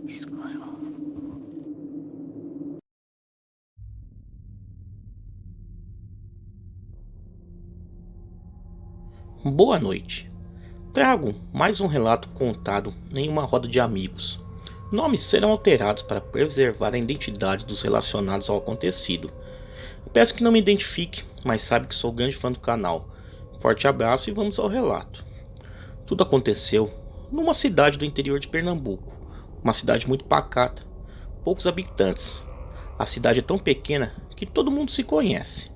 escuro. Boa noite. Trago mais um relato contado em uma roda de amigos. Nomes serão alterados para preservar a identidade dos relacionados ao acontecido. Peço que não me identifique, mas sabe que sou grande fã do canal. Forte abraço e vamos ao relato. Tudo aconteceu numa cidade do interior de Pernambuco. Uma cidade muito pacata, poucos habitantes. A cidade é tão pequena que todo mundo se conhece.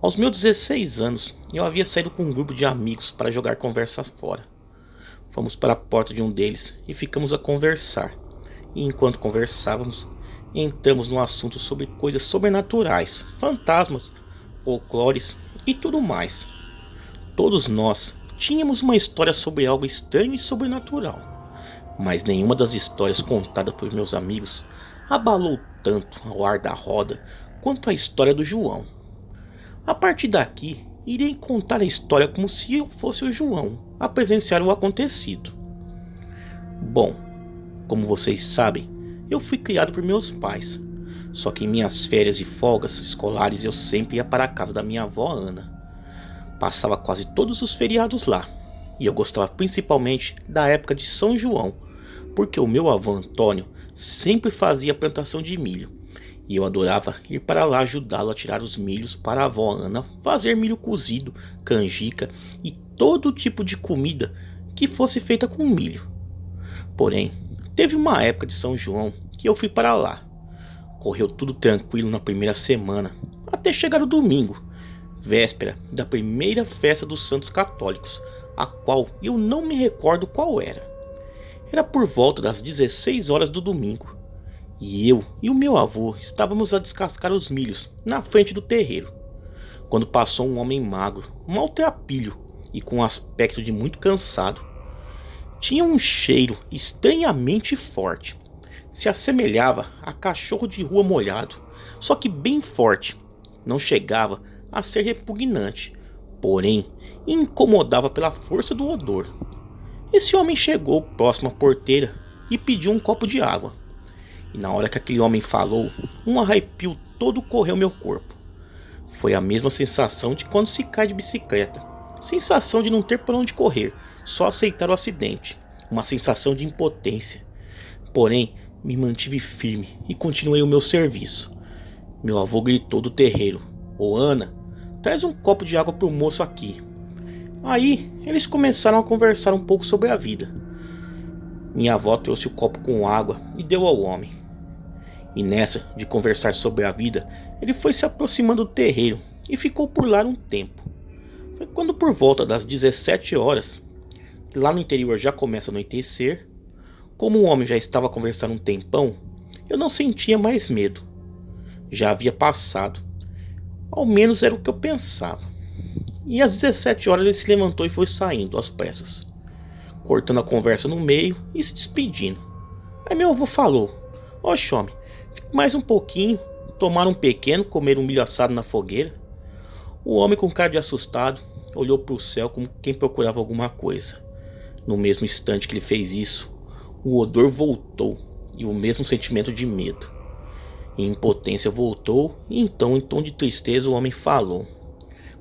Aos meus 16 anos, eu havia saído com um grupo de amigos para jogar conversa fora. Fomos para a porta de um deles e ficamos a conversar. E enquanto conversávamos, entramos no assunto sobre coisas sobrenaturais, fantasmas, folclores e tudo mais. Todos nós tínhamos uma história sobre algo estranho e sobrenatural, mas nenhuma das histórias contadas por meus amigos abalou tanto ao ar da roda quanto a história do João. A partir daqui, irei contar a história como se eu fosse o João a presenciar o acontecido. Bom, como vocês sabem, eu fui criado por meus pais. Só que em minhas férias e folgas escolares eu sempre ia para a casa da minha avó Ana. Passava quase todos os feriados lá. E eu gostava principalmente da época de São João, porque o meu avô Antônio sempre fazia plantação de milho. E eu adorava ir para lá ajudá-lo a tirar os milhos para a avó Ana fazer milho cozido, canjica e todo tipo de comida que fosse feita com milho. Porém, teve uma época de São João que eu fui para lá. Correu tudo tranquilo na primeira semana, até chegar o domingo, véspera da primeira festa dos Santos Católicos, a qual eu não me recordo qual era. Era por volta das 16 horas do domingo. E eu e o meu avô estávamos a descascar os milhos na frente do terreiro, quando passou um homem magro, maltrapilho e com um aspecto de muito cansado. Tinha um cheiro estranhamente forte, se assemelhava a cachorro de rua molhado, só que bem forte. Não chegava a ser repugnante, porém incomodava pela força do odor. Esse homem chegou próximo à porteira e pediu um copo de água. E na hora que aquele homem falou, um arrepio todo correu meu corpo. Foi a mesma sensação de quando se cai de bicicleta. Sensação de não ter por onde correr, só aceitar o acidente. Uma sensação de impotência. Porém, me mantive firme e continuei o meu serviço. Meu avô gritou do terreiro: "Ô Ana, traz um copo de água pro moço aqui." Aí, eles começaram a conversar um pouco sobre a vida. Minha avó trouxe o copo com água e deu ao homem. E nessa de conversar sobre a vida, ele foi se aproximando do terreiro e ficou por lá um tempo. Foi quando por volta das 17 horas, que lá no interior já começa a anoitecer, como o homem já estava conversando um tempão, eu não sentia mais medo. Já havia passado. Ao menos era o que eu pensava. E às 17 horas ele se levantou e foi saindo às pressas, cortando a conversa no meio e se despedindo. Aí meu avô falou: "Oxe, homem, mais um pouquinho, tomar um pequeno, comer um milho assado na fogueira." O homem, com cara de assustado, olhou para o céu como quem procurava alguma coisa. No mesmo instante que ele fez isso, o odor voltou e o mesmo sentimento de medo e impotência voltou. E então, em tom de tristeza, o homem falou: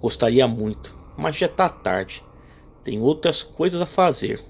"Gostaria muito, mas já está tarde. Tenho outras coisas a fazer.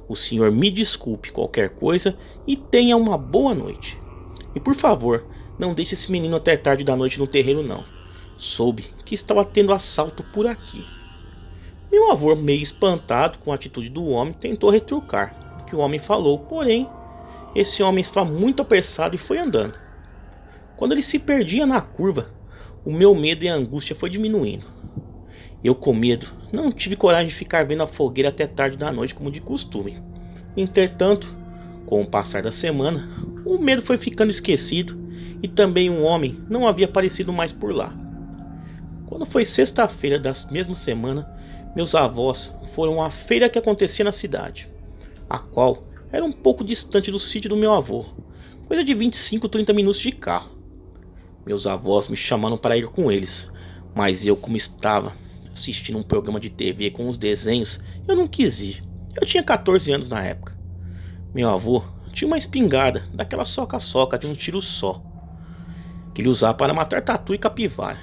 O senhor me desculpe qualquer coisa e tenha uma boa noite. E por favor, não deixe esse menino até tarde da noite no terreiro não. Soube que estava tendo assalto por aqui." Meu avô, meio espantado com a atitude do homem, tentou retrucar o que o homem falou, porém, esse homem estava muito apressado e foi andando. Quando ele se perdia na curva, o meu medo e a angústia foi diminuindo. Eu, com medo, não tive coragem de ficar vendo a fogueira até tarde da noite como de costume. Entretanto, com o passar da semana, o medo foi ficando esquecido e também um homem não havia aparecido mais por lá. Quando foi sexta-feira da mesma semana, meus avós foram à feira que acontecia na cidade, a qual era um pouco distante do sítio do meu avô, coisa de 25, 30 minutos de carro. Meus avós me chamaram para ir com eles, mas eu, como estava assistindo um programa de TV com os desenhos, eu não quis ir. Eu tinha 14 anos na época. Meu avô tinha uma espingarda, daquela soca-soca de um tiro só, que ele usava para matar tatu e capivara.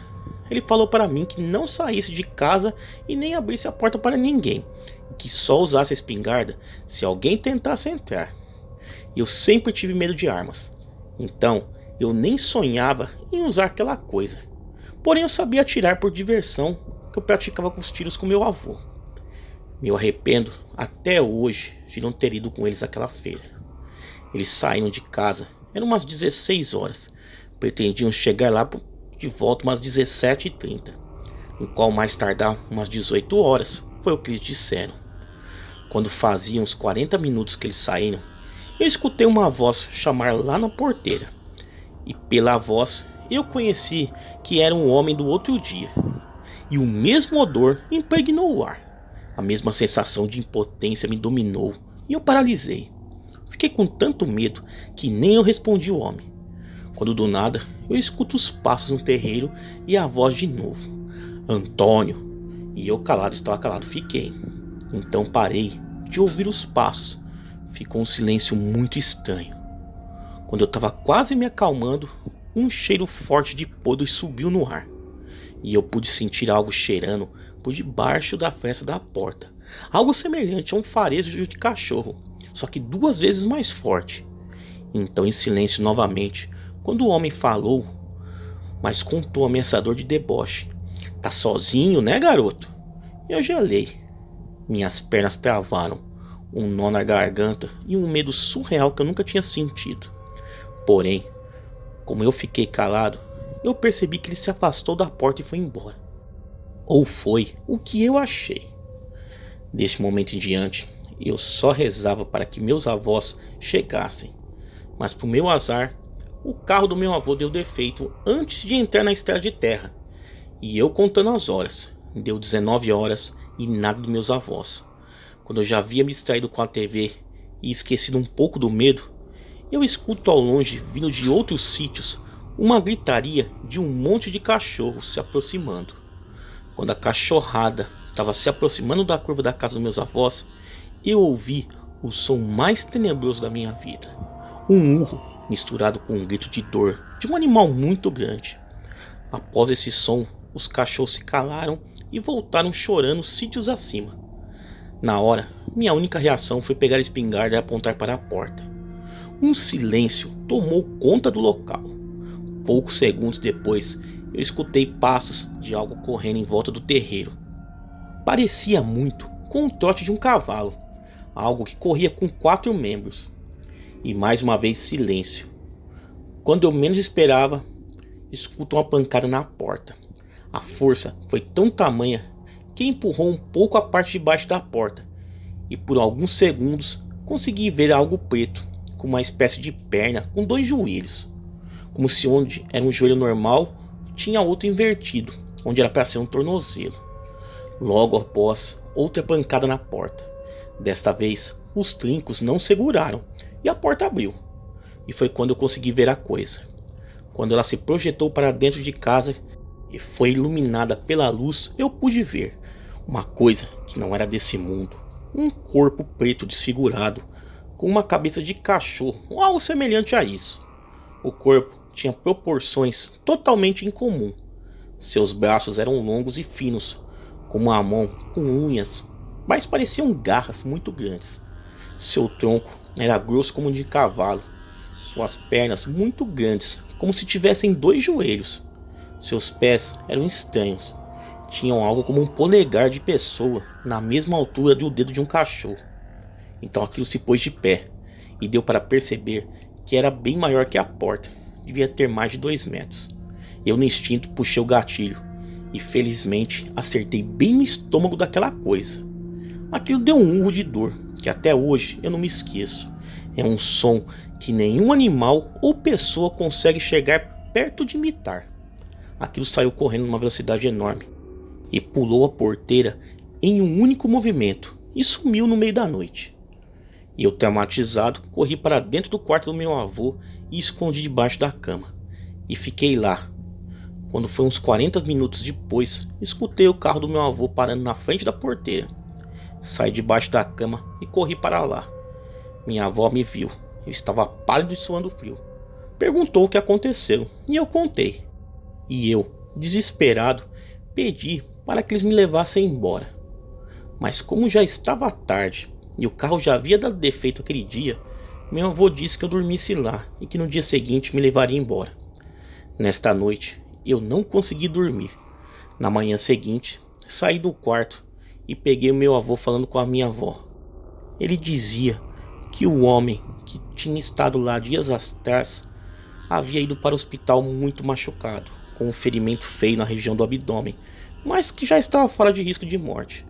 Ele falou para mim que não saísse de casa e nem abrisse a porta para ninguém, e que só usasse a espingarda se alguém tentasse entrar. Eu sempre tive medo de armas, então eu nem sonhava em usar aquela coisa. Porém eu sabia atirar por diversão, que eu praticava com os tiros com meu avô. Me arrependo até hoje de não ter ido com eles àquela feira. Eles saíram de casa, eram umas 16 horas. Pretendiam chegar lá de volta umas 17h30, no qual mais tardar umas 18 horas, foi o que eles disseram. Quando faziam uns 40 minutos que eles saíram, eu escutei uma voz chamar lá na porteira. E pela voz eu conheci que era um homem do outro dia. E o mesmo odor impregnou o ar. A mesma sensação de impotência me dominou e eu paralisei. Fiquei com tanto medo que nem eu respondi o homem. Quando do nada eu escuto os passos no terreiro e a voz de novo: Antônio. E eu estava calado, fiquei. Então parei de ouvir os passos. Ficou um silêncio muito estranho. Quando eu estava quase me acalmando, um cheiro forte de podre subiu no ar. E eu pude sentir algo cheirando por debaixo da fresta da porta. Algo semelhante a um farejo de cachorro, só que 2 vezes mais forte. Então em silêncio novamente, quando o homem falou, mas com um tom ameaçador de deboche: Tá sozinho, né, garoto? Eu gelei. Minhas pernas travaram, um nó na garganta e um medo surreal que eu nunca tinha sentido. Porém, como eu fiquei calado, eu percebi que ele se afastou da porta e foi embora. Ou foi o que eu achei. Deste momento em diante, eu só rezava para que meus avós chegassem. Mas por meu azar, o carro do meu avô deu defeito antes de entrar na estrada de terra. E eu contando as horas, deu 19 horas e nada dos meus avós. Quando eu já havia me distraído com a TV e esquecido um pouco do medo, eu escuto ao longe, vindo de outros sítios, uma gritaria de um monte de cachorros se aproximando. Quando a cachorrada estava se aproximando da curva da casa dos meus avós, eu ouvi o som mais tenebroso da minha vida. Um urro misturado com um grito de dor de um animal muito grande. Após esse som, os cachorros se calaram e voltaram chorando sítios acima. Na hora, minha única reação foi pegar a espingarda e apontar para a porta. Um silêncio tomou conta do local. Poucos segundos depois, eu escutei passos de algo correndo em volta do terreiro. Parecia muito com o trote de um cavalo, algo que corria com 4 membros. E mais uma vez silêncio. Quando eu menos esperava, escuto uma pancada na porta. A força foi tão tamanha que empurrou um pouco a parte de baixo da porta, e por alguns segundos consegui ver algo preto, com uma espécie de perna com 2 joelhos, como se onde era um joelho normal tinha outro invertido, onde era para ser um tornozelo. Logo após, outra pancada na porta. Desta vez, os trincos não seguraram e a porta abriu. E foi quando eu consegui ver a coisa. Quando ela se projetou para dentro de casa e foi iluminada pela luz, eu pude ver uma coisa que não era desse mundo. Um corpo preto desfigurado, com uma cabeça de cachorro ou algo semelhante a isso. O corpo tinha proporções totalmente incomum. Seus braços eram longos e finos, com uma mão com unhas, mas pareciam garras muito grandes. Seu tronco era grosso como um de cavalo. Suas pernas muito grandes, como se tivessem 2 joelhos. Seus pés eram estranhos. Tinham algo como um polegar de pessoa, na mesma altura do dedo de um cachorro. Então aquilo se pôs de pé, e deu para perceber que era bem maior que a porta. Devia ter mais de 2 metros. Eu no instinto puxei o gatilho, e felizmente acertei bem no estômago daquela coisa. Aquilo deu um urro de dor, que até hoje eu não me esqueço. É um som que nenhum animal ou pessoa consegue chegar perto de imitar. Aquilo saiu correndo numa velocidade enorme, e pulou a porteira em um único movimento, e sumiu no meio da noite. E eu, traumatizado, corri para dentro do quarto do meu avô e escondi debaixo da cama. E fiquei lá. Quando foi uns 40 minutos depois, escutei o carro do meu avô parando na frente da porteira. Saí debaixo da cama e corri para lá. Minha avó me viu Eu estava pálido e suando frio. Perguntou o que aconteceu e eu contei. E eu, desesperado, pedi para que eles me levassem embora. Mas como já estava tarde e o carro já havia dado defeito aquele dia, meu avô disse que eu dormisse lá e que no dia seguinte me levaria embora. Nesta noite eu não consegui dormir. Na manhã seguinte, saí do quarto e peguei o meu avô falando com a minha avó. Ele dizia que o homem que tinha estado lá dias atrás havia ido para o hospital muito machucado, com um ferimento feio na região do abdômen, mas que já estava fora de risco de morte.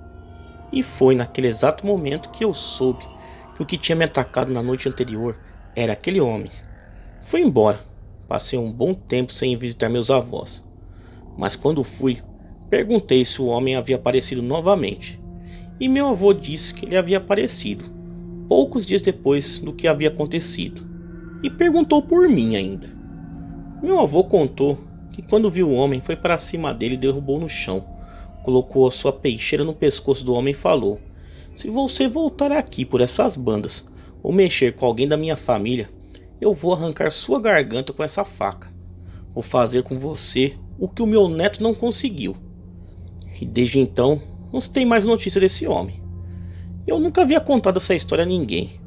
E foi naquele exato momento que eu soube que o que tinha me atacado na noite anterior era aquele homem. Fui embora, passei um bom tempo sem ir visitar meus avós, mas quando fui, perguntei se o homem havia aparecido novamente, e meu avô disse que ele havia aparecido, poucos dias depois do que havia acontecido, e perguntou por mim ainda. Meu avô contou que quando viu o homem foi para cima dele e derrubou no chão, colocou a sua peixeira no pescoço do homem e falou: "Se você voltar aqui por essas bandas ou mexer com alguém da minha família, eu vou arrancar sua garganta com essa faca. Vou fazer com você o que o meu neto não conseguiu." E desde então não se tem mais notícia desse homem. Eu nunca havia contado essa história a ninguém,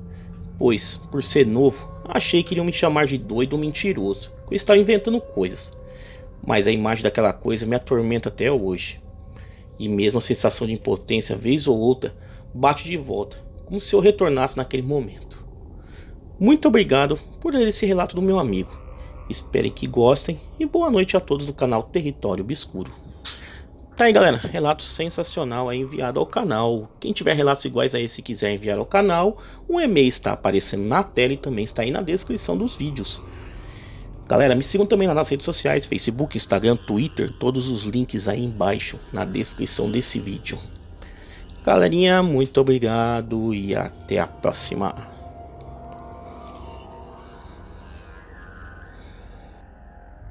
pois, por ser novo, achei que iriam me chamar de doido ou mentiroso, que eu estava inventando coisas. Mas a imagem daquela coisa me atormenta até hoje. E mesmo a sensação de impotência, vez ou outra, bate de volta, como se eu retornasse naquele momento. Muito obrigado por ler esse relato do meu amigo. Espero que gostem e boa noite a todos do canal Território Obscuro. Tá aí, galera, relato sensacional aí enviado ao canal. Quem tiver relatos iguais a esse e quiser enviar ao canal, o e-mail está aparecendo na tela e também está aí na descrição dos vídeos. Galera, me sigam também lá nas redes sociais, Facebook, Instagram, Twitter, todos os links aí embaixo na descrição desse vídeo. Galerinha, muito obrigado e até a próxima.